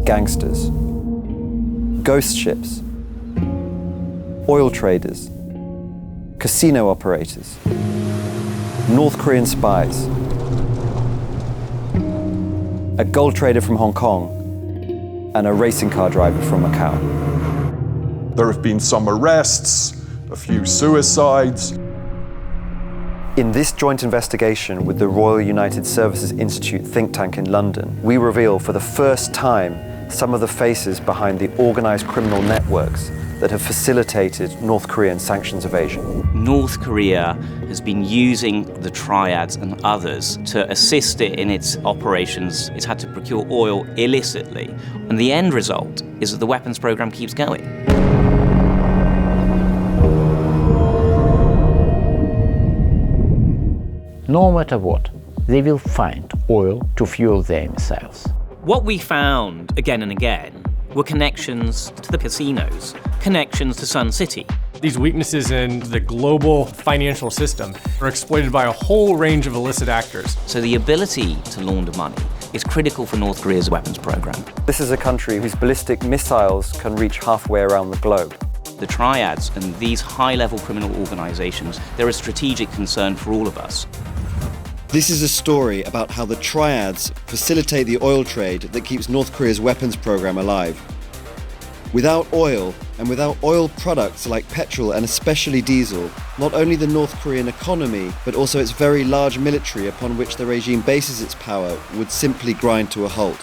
gangsters, ghost ships, oil traders, casino operators, North Korean spies, a gold trader from Hong Kong, and a racing car driver from Macau. There have been some arrests, a few suicides. In this joint investigation with the Royal United Services Institute think tank in London, we reveal for the first time some of the faces behind the organised criminal networks that have facilitated North Korean sanctions evasion. North Korea has been using the triads and others to assist it in its operations. It's had to procure oil illicitly, and the end result is that the weapons program keeps going. No matter what, they will find oil to fuel themselves. What we found again and again were connections to the casinos, connections to Sun City. These weaknesses in the global financial system are exploited by a whole range of illicit actors. So the ability to launder money is critical for North Korea's weapons program. This is a country whose ballistic missiles can reach halfway around the globe. The triads and these high-level criminal organizations, they're a strategic concern for all of us. This is a story about how the triads facilitate the oil trade that keeps North Korea's weapons program alive. Without oil, and without oil products like petrol and especially diesel, not only the North Korean economy, but also its very large military upon which the regime bases its power, would simply grind to a halt.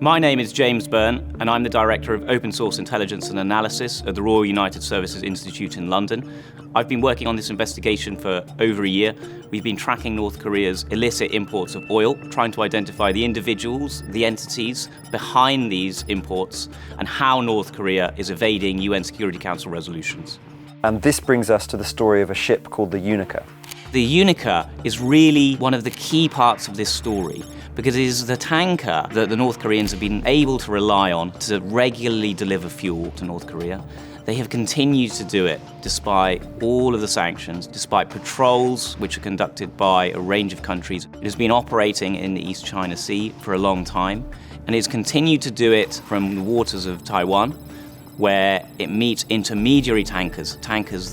My name is James Byrne, and I'm the Director of Open Source Intelligence and Analysis at the Royal United Services Institute in London. I've been working on this investigation for over a year. We've been tracking North Korea's illicit imports of oil, trying to identify the individuals, the entities behind these imports, and how North Korea is evading UN Security Council resolutions. And this brings us to the story of a ship called the Unica. The Unica is really one of the key parts of this story, because it is the tanker that the North Koreans have been able to rely on to regularly deliver fuel to North Korea. They have continued to do it despite all of the sanctions, despite patrols which are conducted by a range of countries. It has been operating in the East China Sea for a long time, and it's continued to do it from the waters of Taiwan, where it meets intermediary tankers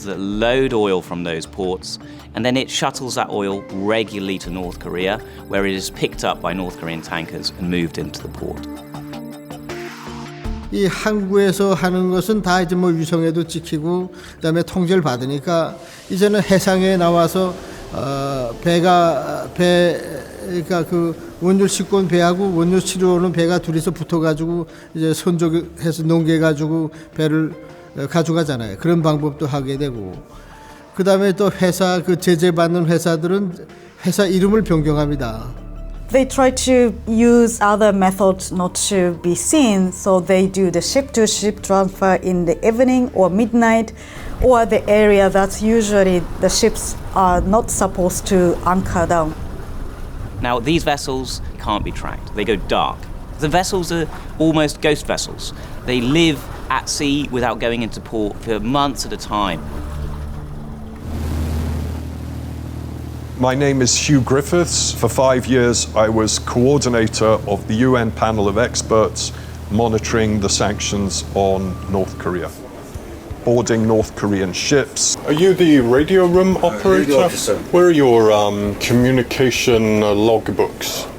that load oil from those ports, and then it shuttles that oil regularly to North Korea, where it is picked up by North Korean tankers and moved into the port. 이 항구에서 하는 것은 다 이제 뭐 위성에도 찍히고 그다음에 통제를 받으니까 이제는 해상에 나와서 배가 그 원유 싣고 온 배하고 원유 치러 오는 배가 둘이서 붙어가지고 이제 선적해서 농개가지고 배를 가져가잖아요. 그런 방법도 하게 되고 그 다음에 또 회사 그 제재받는 회사들은 회사 이름을 변경합니다. They try to use other methods not to be seen, so they do the ship-to-ship transfer in the evening or midnight, or the area that usually the ships are not supposed to anchor down. Now, these vessels can't be tracked. They go dark. The vessels are almost ghost vessels. They live at sea without going into port for months at a time. My name is Hugh Griffiths. For 5 years, I was coordinator of the UN panel of experts monitoring the sanctions on North Korea, boarding North Korean ships. Are you the radio room operator? Radio officer. Where are your communication logbooks?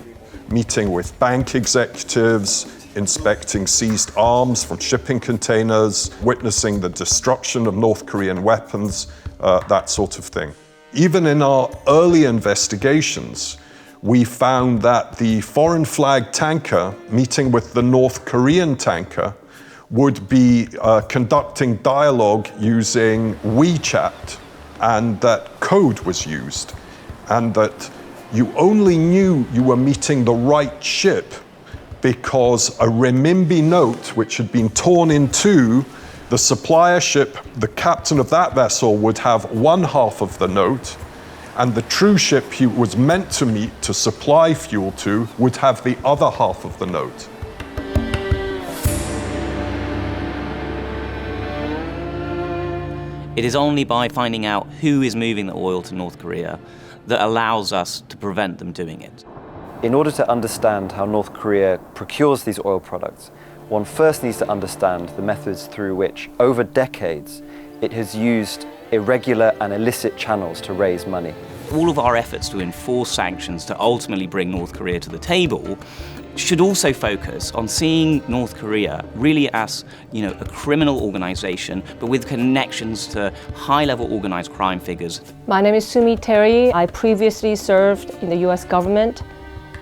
Meeting with bank executives, inspecting seized arms from shipping containers, witnessing the destruction of North Korean weapons, that sort of thing. Even in our early investigations, we found that the foreign flag tanker meeting with the North Korean tanker would be conducting dialogue using WeChat, and that code was used, and that you only knew you were meeting the right ship because a renminbi note, which had been torn in two, the supplier ship, the captain of that vessel would have one half of the note, and the true ship he was meant to meet to supply fuel to would have the other half of the note. It is only by finding out who is moving the oil to North Korea that allows us to prevent them doing it. In order to understand how North Korea procures these oil products, one first needs to understand the methods through which, over decades, it has used irregular and illicit channels to raise money. All of our efforts to enforce sanctions to ultimately bring North Korea to the table should also focus on seeing North Korea really as, a criminal organization, but with connections to high-level organized crime figures. My name is Sumi Terry. I previously served in the US government,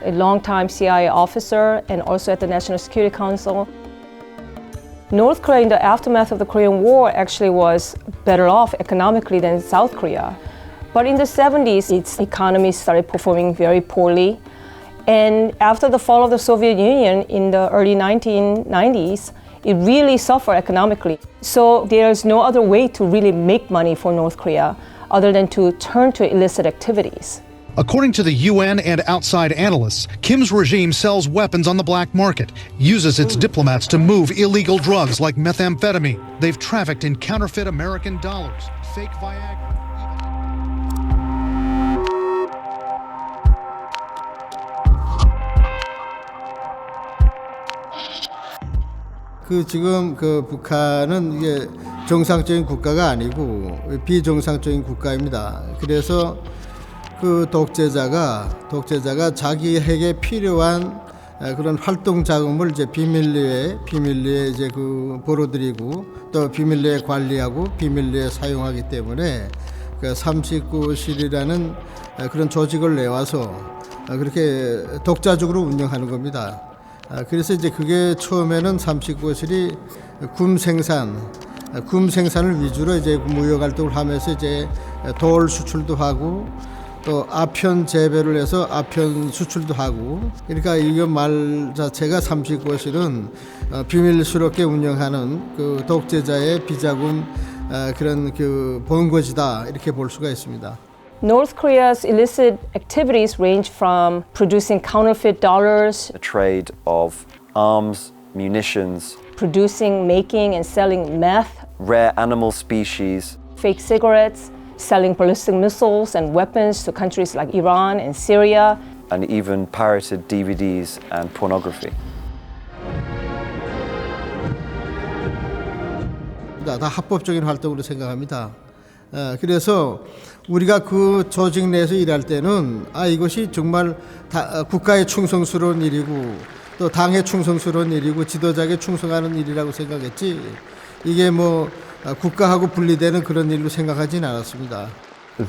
a long-time CIA officer, and also at the National Security Council. North Korea in the aftermath of the Korean War actually was better off economically than South Korea. But in the 70s, its economy started performing very poorly. And after the fall of the Soviet Union in the early 1990s, it really suffered economically. So there's no other way to really make money for North Korea other than to turn to illicit activities. According to the UN and outside analysts, Kim's regime sells weapons on the black market, uses its diplomats to move illegal drugs like methamphetamine. They've trafficked in counterfeit American dollars, fake Viagra. 지금 북한은 이게 정상적인 국가가 아니고 비정상적인 국가입니다. 그래서 그 독재자가 자기에게 필요한 그런 활동 자금을 이제 비밀리에 이제 벌어들이고 또 비밀리에 관리하고 비밀리에 사용하기 때문에 그 39실이라는 그런 조직을 내와서 그렇게 독자적으로 운영하는 겁니다. 그래서 이제 그게 처음에는 39실이 굼 생산을 위주로 이제 무역 활동을 하면서 이제 돌 수출도 하고 또 아편 재배를 해서 아편 수출도 하고 그러니까 이거 말 자체가 39실은 비밀스럽게 운영하는 그 독재자의 비자금 그런 본거지다 이렇게 볼 수가 있습니다. North Korea's illicit activities range from producing counterfeit dollars, The trade of arms, munitions, producing, making, and selling meth, rare animal species, fake cigarettes, selling ballistic missiles and weapons to countries like Iran and Syria, and even pirated DVDs and pornography. 다 합법적인 활동으로 생각합니다. 그래서 우리가 그 조직 내에서 일할 때는 이것이 정말 국가에 충성스러운 일이고 또 당에 충성스러운 일이고 지도자에게 충성하는 일이라고 생각했지 이게 국가하고 분리되는 그런 일로 생각하진 않았습니다.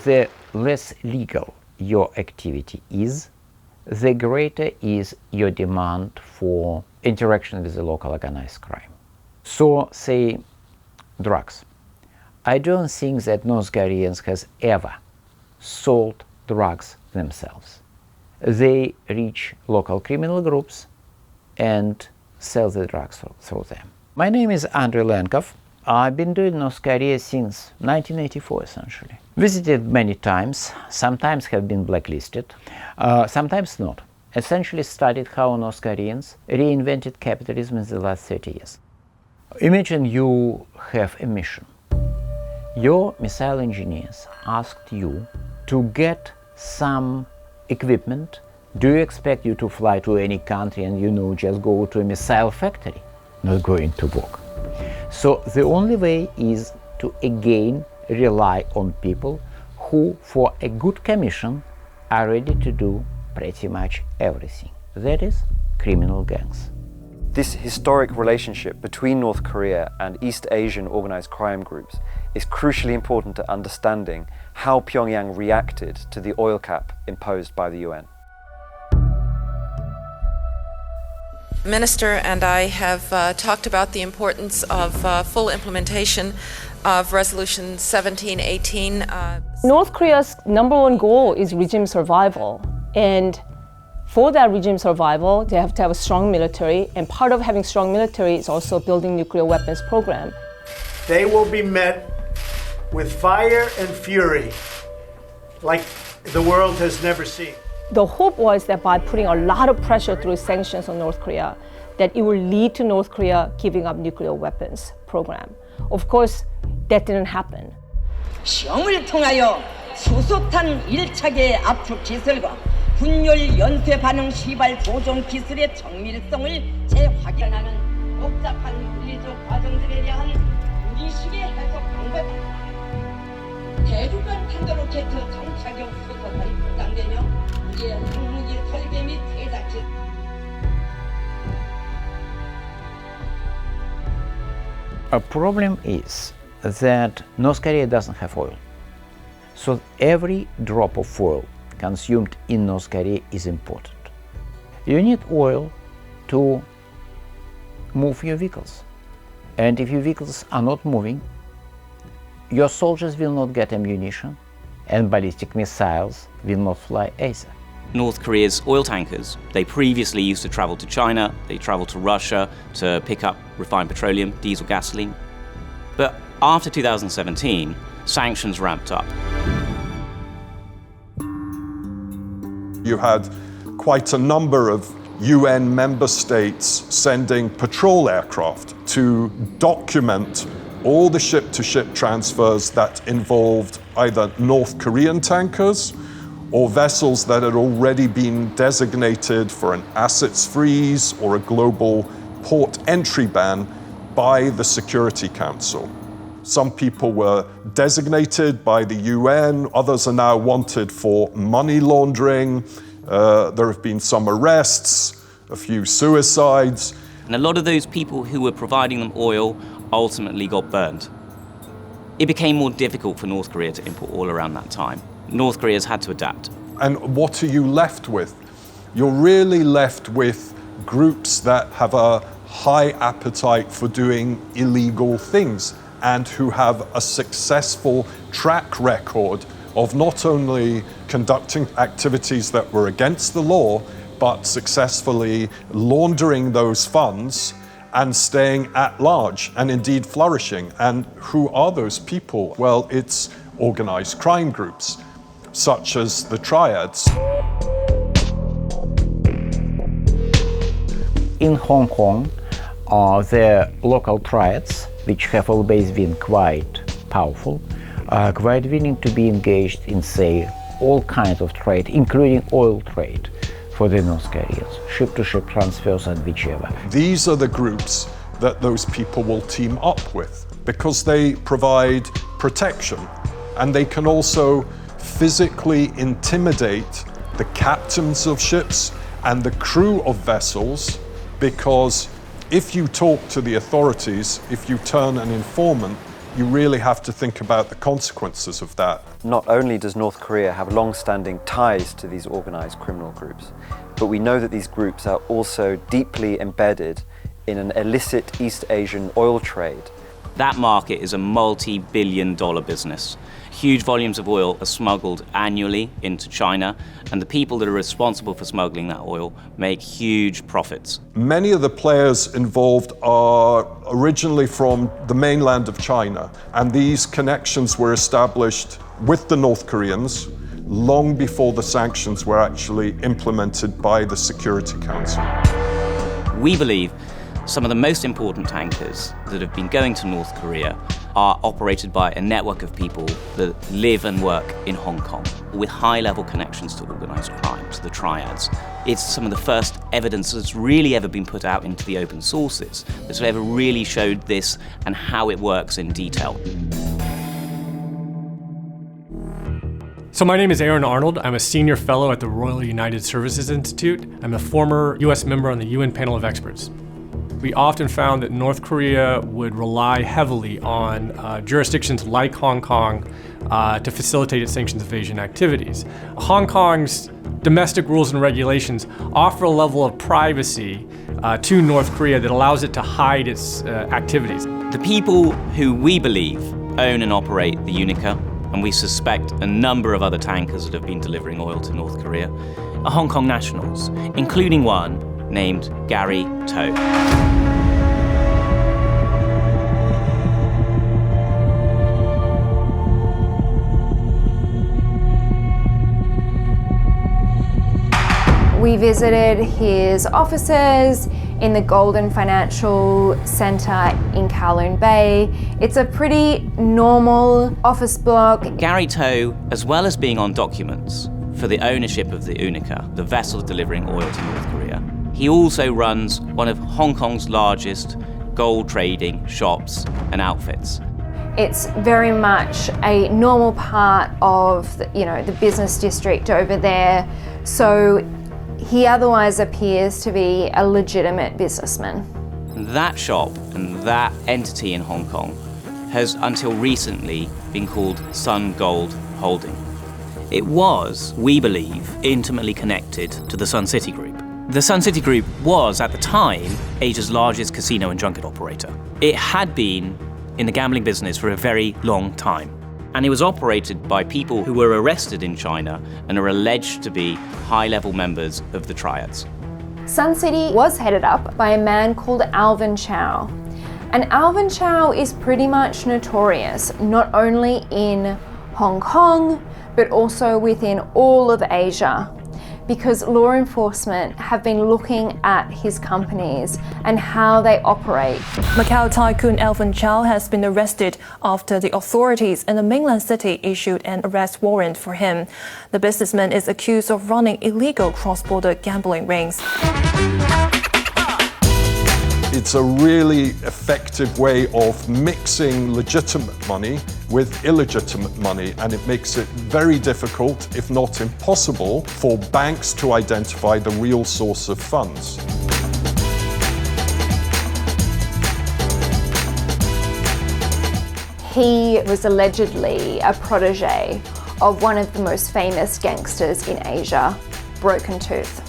The less legal your activity is, the greater is your demand for interaction with the local organized crime. So, say, drugs. I don't think that North Koreans has ever sold drugs themselves. They reach local criminal groups and sell the drugs through them. My name is Andrei Lenkov. I've been doing North Korea since 1984, essentially. Visited many times, sometimes have been blacklisted, sometimes not. Essentially studied how North Koreans reinvented capitalism in the last 30 years. Imagine you have a mission. Your missile engineers asked you to get some equipment. Do you expect you to fly to any country and just go to a missile factory? Not going to work. So the only way is to again rely on people who, for a good commission, are ready to do pretty much everything. That is criminal gangs. This historic relationship between North Korea and East Asian organized crime groups is crucially important to understanding how Pyongyang reacted to the oil cap imposed by the UN. Minister and I have talked about the importance of full implementation of Resolution 1718. North Korea's number one goal is regime survival. And for that regime survival, they have to have a strong military. And part of having strong military is also building nuclear weapons program. They will be met with fire and fury like the world has never seen. The hope was that by putting a lot of pressure through sanctions on North Korea, that it will lead to North Korea giving up nuclear weapons program. Of course, that didn't happen. 시험을 통하여 수소탄 1차계 압축 기술과 분열 연쇄 반응 시발 조종 기술의 정밀성을 재확인하는 복잡한 물리적 과정들에 대한 우리식의 해석 방법, 대륙간 탄도로켓 정착용 수소탄이 포장되며 우리의 항무기 설계 및 제작지. A problem is that North Korea doesn't have oil. So every drop of oil consumed in North Korea is important. You need oil to move your vehicles. And if your vehicles are not moving, your soldiers will not get ammunition and ballistic missiles will not fly either. North Korea's oil tankers, they previously used to travel to China, they traveled to Russia to pick up refined petroleum, diesel, gasoline. But after 2017, sanctions ramped up. You had quite a number of UN member states sending patrol aircraft to document all the ship-to-ship transfers that involved either North Korean tankers or vessels that had already been designated for an assets freeze or a global port entry ban by the Security Council. Some people were designated by the UN, others are now wanted for money laundering. There have been some arrests, a few suicides. And a lot of those people who were providing them oil ultimately got burned. It became more difficult for North Korea to import oil around that time. North Korea's had to adapt. And what are you left with? You're really left with groups that have a high appetite for doing illegal things and who have a successful track record of not only conducting activities that were against the law, but successfully laundering those funds and staying at large and indeed flourishing. And who are those people? Well, it's organized crime groups, such as the triads. In Hong Kong, the local triads, which have always been quite powerful, are quite willing to be engaged in, say, all kinds of trade, including oil trade for the North Koreans, ship-to-ship transfers and whichever. These are the groups that those people will team up with because they provide protection and they can also physically intimidate the captains of ships and the crew of vessels, because if you talk to the authorities, if you turn an informant, you really have to think about the consequences of that. Not only does North Korea have long-standing ties to these organized criminal groups, but we know that these groups are also deeply embedded in an illicit East Asian oil trade. That market is a multi-billion-dollar business. Huge volumes of oil are smuggled annually into China, and the people that are responsible for smuggling that oil make huge profits. Many of the players involved are originally from the mainland of China, and these connections were established with the North Koreans long before the sanctions were actually implemented by the Security Council. We believe some of the most important tankers that have been going to North Korea are operated by a network of people that live and work in Hong Kong with high-level connections to organized crime, to the triads. It's some of the first evidence that's really ever been put out into the open sources that's ever really showed this and how it works in detail. So my name is Aaron Arnold. I'm a senior fellow at the Royal United Services Institute. I'm a former US member on the UN panel of experts. We often found that North Korea would rely heavily on jurisdictions like Hong Kong to facilitate its sanctions evasion activities. Hong Kong's domestic rules and regulations offer a level of privacy to North Korea that allows it to hide its activities. The people who we believe own and operate the Unica, and we suspect a number of other tankers that have been delivering oil to North Korea, are Hong Kong nationals, including one named Gary Chau. We visited his offices in the Golden Financial Centre in Kowloon Bay. It's a pretty normal office block. Gary Chau, as well as being on documents for the ownership of the Unica, the vessel delivering oil to North Korea, he also runs one of Hong Kong's largest gold trading shops and outfits. It's very much a normal part of the business district over there, so he otherwise appears to be a legitimate businessman. That shop and that entity in Hong Kong has until recently been called Sun Gold Holding. It was, we believe, intimately connected to the Sun City Group. The Sun City Group was, at the time, Asia's largest casino and junket operator. It had been in the gambling business for a very long time, and it was operated by people who were arrested in China and are alleged to be high-level members of the triads. Sun City was headed up by a man called Alvin Chau. And Alvin Chau is pretty much notorious, not only in Hong Kong, but also within all of Asia, because law enforcement have been looking at his companies and how they operate. Macau tycoon Alvin Chau has been arrested after the authorities in the mainland city issued an arrest warrant for him. The businessman is accused of running illegal cross-border gambling rings. It's a really effective way of mixing legitimate money with illegitimate money, and it makes it very difficult, if not impossible, for banks to identify the real source of funds. He was allegedly a protege of one of the most famous gangsters in Asia, Broken Tooth.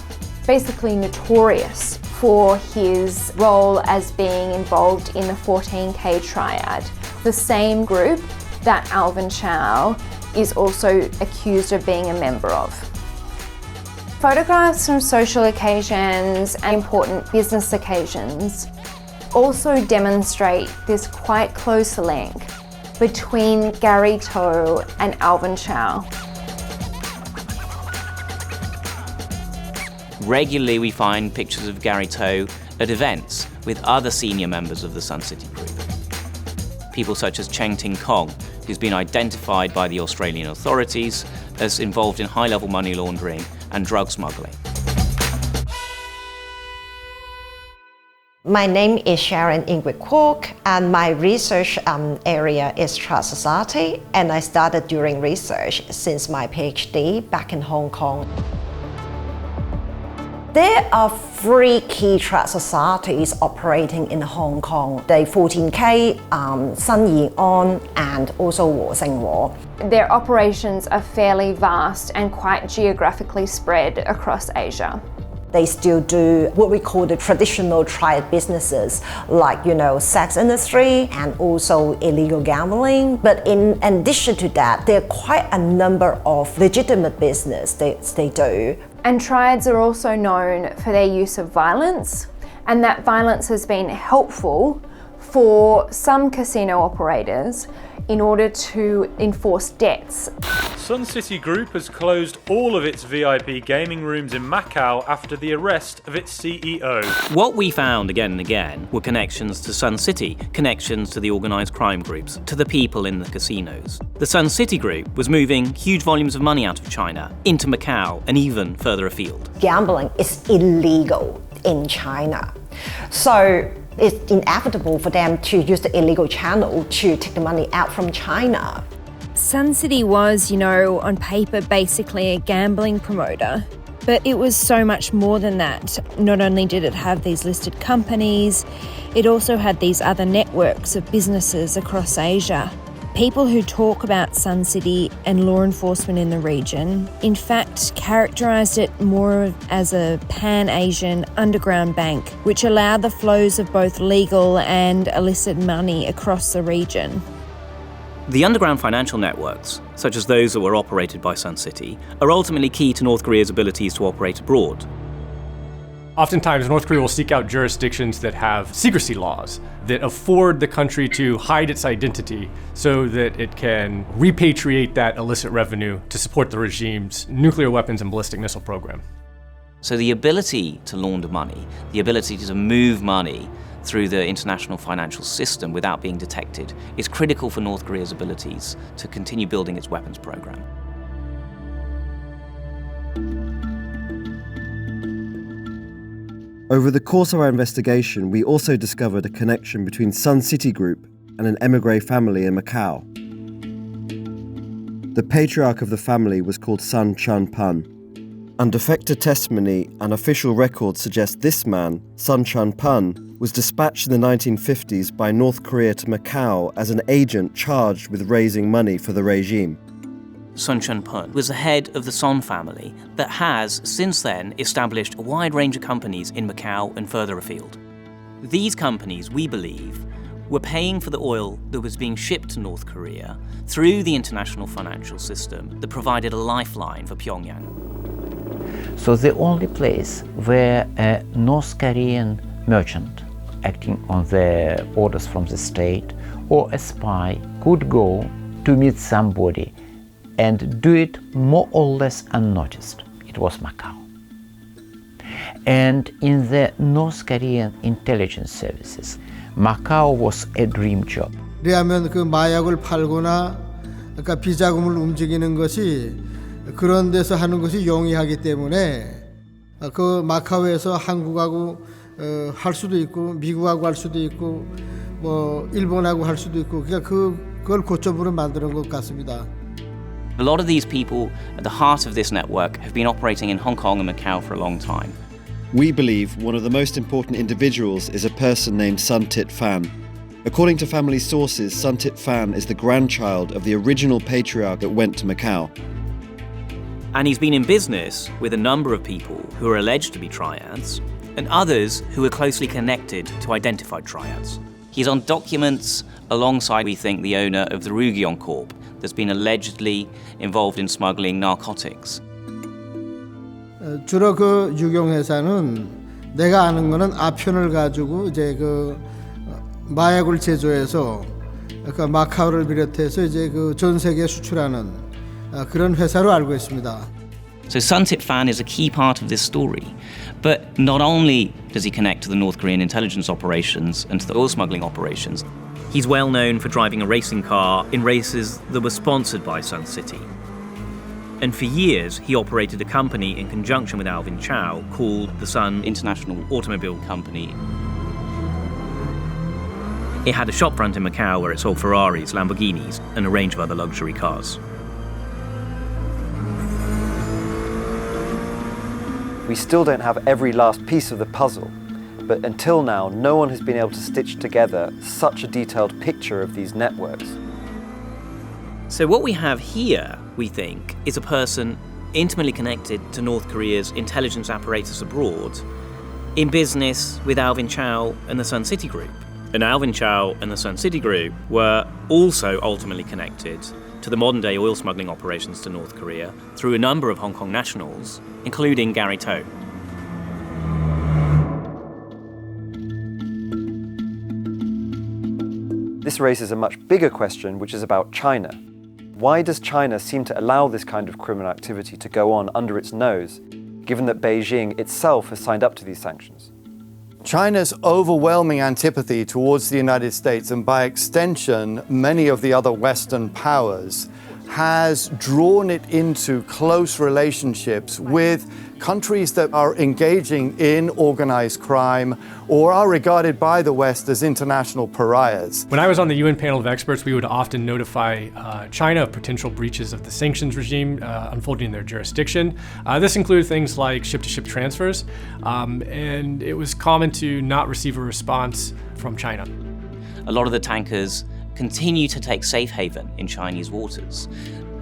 Basically notorious for his role as being involved in the 14K triad, the same group that Alvin Chau is also accused of being a member of. Photographs from social occasions and important business occasions also demonstrate this quite close link between Gary Chau and Alvin Chau. Regularly we find pictures of Gary Chau at events with other senior members of the Sun City Group. People such as Cheng Ting Kong, who's been identified by the Australian authorities as involved in high-level money laundering and drug smuggling. My name is Sharon Ingrid Kwok, and my research area is trust society, and I started doing research since my PhD back in Hong Kong. There are 3 key trust societies operating in Hong Kong. The 14K, Sun Yi'an, and also Wo Sing Wo. Their operations are fairly vast and quite geographically spread across Asia. They still do what we call the traditional triad businesses, like, sex industry and also illegal gambling. But in addition to that, there are quite a number of legitimate business they do. And triads are also known for their use of violence, and that violence has been helpful for some casino operators in order to enforce debts. Sun City Group has closed all of its VIP gaming rooms in Macau after the arrest of its CEO. What we found again and again were connections to Sun City, connections to the organised crime groups, to the people in the casinos. The Sun City Group was moving huge volumes of money out of China, into Macau, and even further afield. Gambling is illegal in China. So it's inevitable for them to use the illegal channel to take the money out from China. Sun City was, on paper, basically a gambling promoter. But it was so much more than that. Not only did it have these listed companies, it also had these other networks of businesses across Asia. People who talk about Sun City and law enforcement in the region, in fact, characterised it more as a pan-Asian underground bank, which allowed the flows of both legal and illicit money across the region. The underground financial networks, such as those that were operated by Sun City, are ultimately key to North Korea's abilities to operate abroad. Oftentimes, North Korea will seek out jurisdictions that have secrecy laws that afford the country to hide its identity so that it can repatriate that illicit revenue to support the regime's nuclear weapons and ballistic missile program. So the ability to launder money, the ability to move money through the international financial system without being detected is critical for North Korea's abilities to continue building its weapons program. Over the course of our investigation, we also discovered a connection between Sun City Group and an émigré family in Macau. The patriarch of the family was called Sun Chun-pun. And defector testimony and official records suggest this man, Sun Chun-pun, was dispatched in the 1950s by North Korea to Macau as an agent charged with raising money for the regime. Sun Chun-pun was the head of the Son family that has, since then, established a wide range of companies in Macau and further afield. These companies, we believe, were paying for the oil that was being shipped to North Korea through the international financial system that provided a lifeline for Pyongyang. So the only place where a North Korean merchant acting on the orders from the state or a spy could go to meet somebody and do it more or less unnoticed, it was Macau. And in the North Korean intelligence services, Macau was a dream job. 그래야면 그 마약을 팔거나 그러니까 비자금을 움직이는 것이 그런 데서 하는 것이 용이하기 때문에 그 마카오에서 한국하고 할 수도 있고 미국하고 할 수도 있고 뭐 일본하고 할 수도 있고 그러니까 그걸 고점으로 만드는 것 같습니다. A lot of these people at the heart of this network have been operating in Hong Kong and Macau for a long time. We believe one of the most important individuals is a person named Sun Tit Fan. According to family sources, Sun Tit Fan is the grandchild of the original patriarch that went to Macau. And he's been in business with a number of people who are alleged to be triads and others who are closely connected to identified triads. He's on documents alongside, we think, the owner of the Rugion Corp that's been allegedly involved in smuggling narcotics. 주로 그 유경회사는 내가 아는 거는 아편을 가지고 이제 그 마약을 제조해서 그러니까 마카오를 비롯해서 이제 그 전 세계에 수출하는 그런 회사로 알고 있습니다. So Sun Tit Fan is a key part of this story. But not only does he connect to the North Korean intelligence operations and to the oil smuggling operations, he's well known for driving a racing car in races that were sponsored by Sun City. And for years, he operated a company in conjunction with Alvin Chau called the Sun International Automobile Company. It had a shopfront in Macau where it sold Ferraris, Lamborghinis, and a range of other luxury cars. We still don't have every last piece of the puzzle, but until now, no one has been able to stitch together such a detailed picture of these networks. So what we have here, we think, is a person intimately connected to North Korea's intelligence apparatus abroad, in business with Alvin Chau and the Sun City Group. And Alvin Chau and the Sun City Group were also ultimately connected to the modern-day oil smuggling operations to North Korea through a number of Hong Kong nationals, including Gary To. This raises a much bigger question, which is about China. Why does China seem to allow this kind of criminal activity to go on under its nose, given that Beijing itself has signed up to these sanctions? China's overwhelming antipathy towards the United States, and by extension, many of the other Western powers, has drawn it into close relationships with countries that are engaging in organized crime or are regarded by the West as international pariahs. When I was on the UN panel of experts, we would often notify China of potential breaches of the sanctions regime unfolding in their jurisdiction. This included things like ship-to-ship transfers, and it was common to not receive a response from China. A lot of the tankers continue to take safe haven in Chinese waters.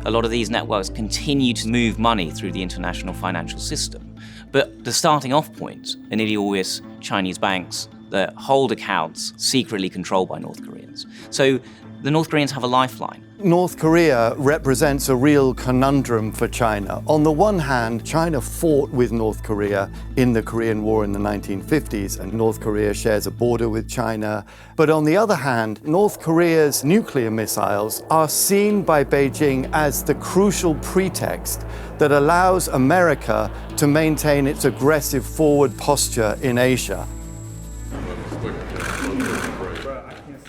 A lot of these networks continue to move money through the international financial system. But the starting off point are nearly always Chinese banks that hold accounts secretly controlled by North Koreans. So the North Koreans have a lifeline. North Korea represents a real conundrum for China. On the one hand, China fought with North Korea in the Korean War in the 1950s, and North Korea shares a border with China. But on the other hand, North Korea's nuclear missiles are seen by Beijing as the crucial pretext that allows America to maintain its aggressive forward posture in Asia.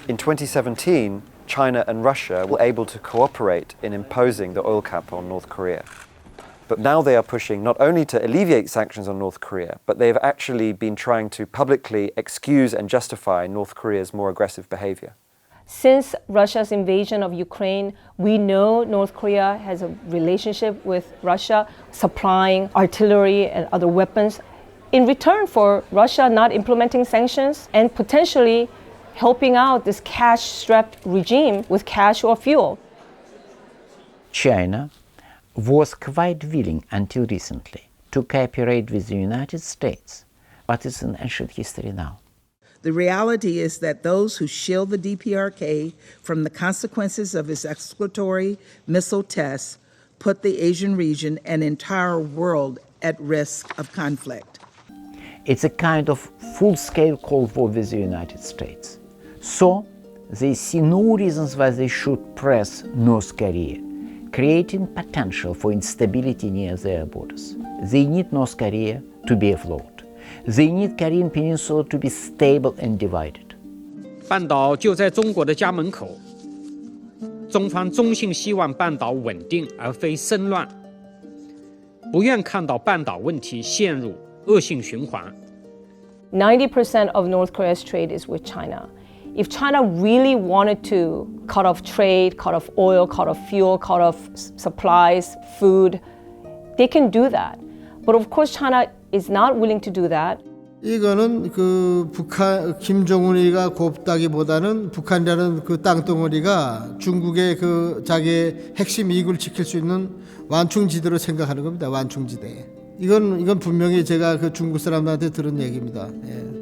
In 2017, China and Russia were able to cooperate in imposing the oil cap on North Korea. But now they are pushing not only to alleviate sanctions on North Korea, but they have actually been trying to publicly excuse and justify North Korea's more aggressive behavior. Since Russia's invasion of Ukraine, we know North Korea has a relationship with Russia, supplying artillery and other weapons in return for Russia not implementing sanctions and potentially helping out this cash-strapped regime with cash or fuel. China was quite willing until recently to cooperate with the United States, but it's an ancient history now. The reality is that those who shield the DPRK from the consequences of its exploratory missile tests put the Asian region and entire world at risk of conflict. It's a kind of full-scale Cold War with the United States. So, they see no reasons why they should press North Korea, creating potential for instability near their borders. They need North Korea to be afloat. They need Korean Peninsula to be stable and divided. 半岛就在中国的家门口，中方衷心希望半岛稳定而非生乱，不愿看到半岛问题陷入恶性循环。90% of North Korea's trade is with China. If China really wanted to cut off trade, cut off oil, cut off fuel, cut off supplies, food, they can do that. But of course, China is not willing to do that. 이거는 그 북한 김정은이가 곱다기보다는 북한이라는 그 땅덩어리가 중국의 그 자기의 핵심 이익을 지킬 수 있는 완충지대로 생각하는 겁니다. 완충지대. 이건 분명히 제가 그 중국 사람들한테 들은 얘기입니다. 예.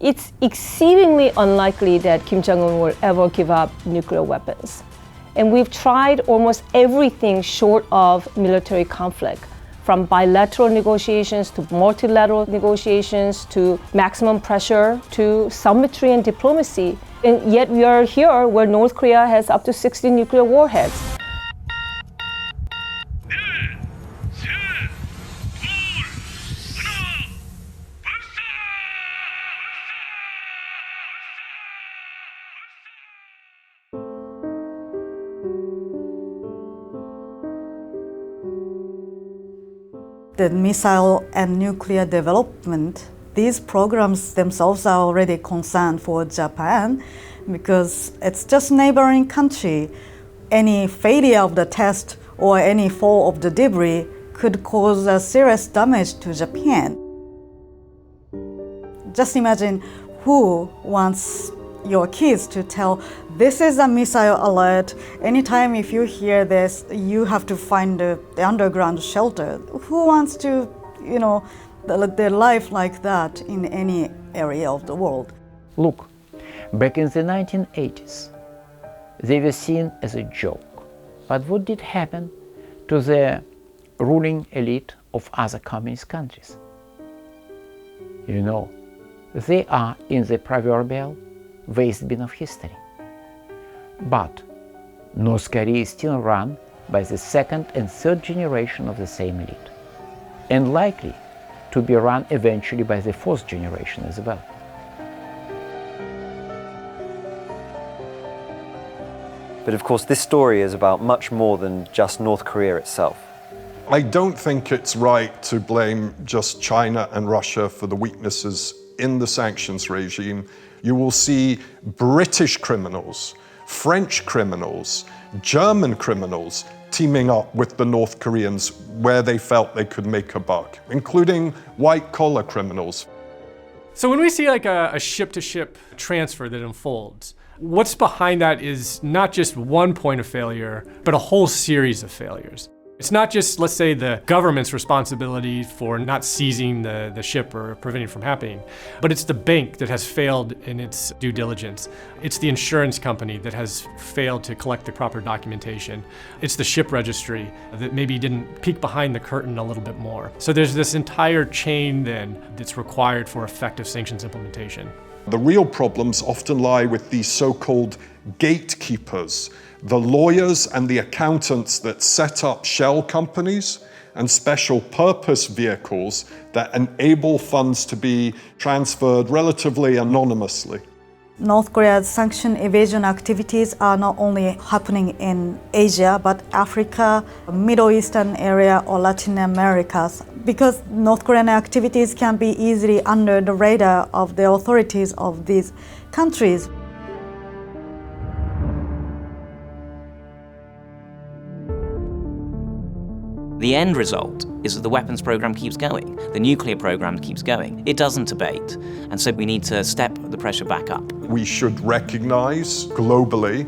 It's exceedingly unlikely that Kim Jong-un will ever give up nuclear weapons. And we've tried almost everything short of military conflict, from bilateral negotiations to multilateral negotiations to maximum pressure to symmetry and diplomacy. And yet we are here where North Korea has up to 60 nuclear warheads. The missile and nuclear development, these programs themselves are already concerned for Japan because it's just neighboring country. Any failure of the test or any fall of the debris could cause a serious damage to Japan. Just imagine who wants your kids to tell, this is a missile alert. Anytime if you hear this, you have to find the underground shelter. Who wants to, their life like that in any area of the world? Look, back in the 1980s, they were seen as a joke. But what did happen to the ruling elite of other communist countries? They are in the proverbial waste bin of history. But North Korea is still run by the second and third generation of the same elite, and likely to be run eventually by the fourth generation as well. But of course, this story is about much more than just North Korea itself. I don't think it's right to blame just China and Russia for the weaknesses in the sanctions regime. You will see British criminals, French criminals, German criminals teaming up with the North Koreans where they felt they could make a buck, including white-collar criminals. So when we see like a ship-to-ship transfer that unfolds, what's behind that is not just one point of failure, but a whole series of failures. It's not just, let's say, the government's responsibility for not seizing the ship or preventing it from happening, but it's the bank that has failed in its due diligence. It's the insurance company that has failed to collect the proper documentation. It's the ship registry that maybe didn't peek behind the curtain a little bit more. So there's this entire chain then that's required for effective sanctions implementation. The real problems often lie with these so-called gatekeepers, the lawyers and the accountants that set up shell companies and special purpose vehicles that enable funds to be transferred relatively anonymously. North Korea's sanction evasion activities are not only happening in Asia, but Africa, Middle Eastern area, or Latin America, because North Korean activities can be easily under the radar of the authorities of these countries. The end result is that the weapons program keeps going. The nuclear program keeps going. It doesn't abate. And so we need to step the pressure back up. We should recognize globally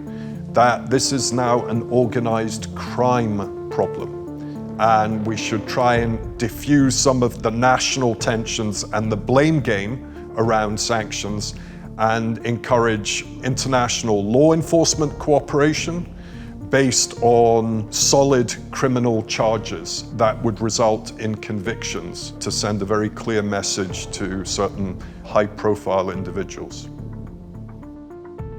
that this is now an organized crime problem. And we should try and diffuse some of the national tensions and the blame game around sanctions and encourage international law enforcement cooperation based on solid criminal charges that would result in convictions to send a very clear message to certain high-profile individuals.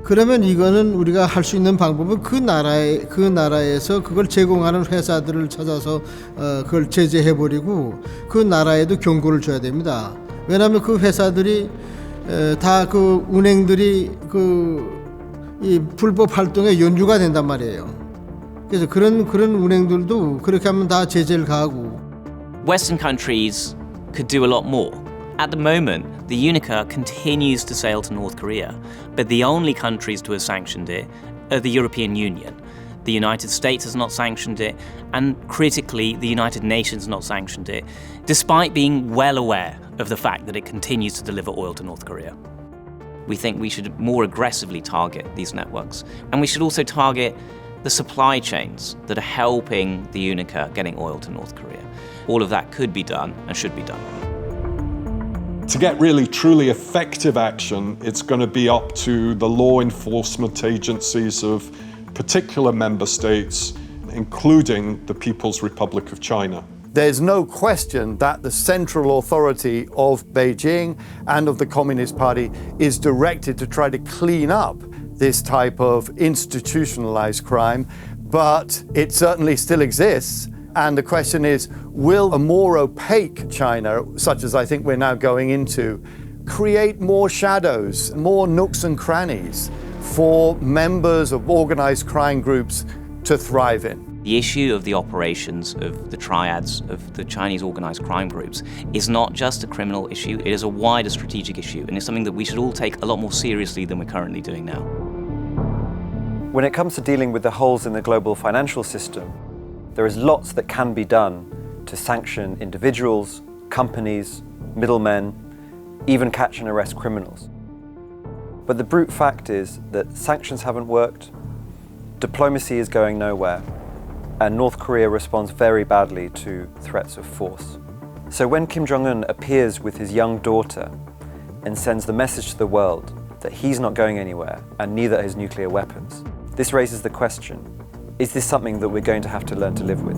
그러면 이거는 우리가 할 수 있는 방법은 그 나라에서 그걸 제공하는 회사들을 찾아서 그걸 제재해버리고 그 나라에도 경고를 줘야 됩니다. 왜냐하면 그 회사들이 다 그 운행들이 이 불법 활동의 연주가 된단 말이에요. 그래서 그런 운행들도 그렇게 하면 다 제재를 가하고. Western countries could do a lot more. At the moment, the UNICA continues to sail to North Korea, but the only countries to have sanctioned it are the European Union. The United States has not sanctioned it, and critically, the United Nations has not sanctioned it, despite being well aware of the fact that it continues to deliver oil to North Korea. We think we should more aggressively target these networks, and we should also target the supply chains that are helping the UNICA getting oil to North Korea. All of that could be done and should be done. To get really truly effective action, it's going to be up to the law enforcement agencies of particular member states, including the People's Republic of China. There's no question that the central authority of Beijing and of the Communist Party is directed to try to clean up this type of institutionalized crime, but it certainly still exists. And the question is, will a more opaque China, such as I think we're now going into, create more shadows, more nooks and crannies for members of organized crime groups to thrive in? The issue of the operations of the triads of the Chinese organized crime groups is not just a criminal issue, it is a wider strategic issue, and it's something that we should all take a lot more seriously than we're currently doing now. When it comes to dealing with the holes in the global financial system, there is lots that can be done to sanction individuals, companies, middlemen, even catch and arrest criminals. But the brute fact is that sanctions haven't worked, diplomacy is going nowhere, and North Korea responds very badly to threats of force. So when Kim Jong-un appears with his young daughter and sends the message to the world that he's not going anywhere and neither his nuclear weapons, this raises the question, is this something that we're going to have to learn to live with?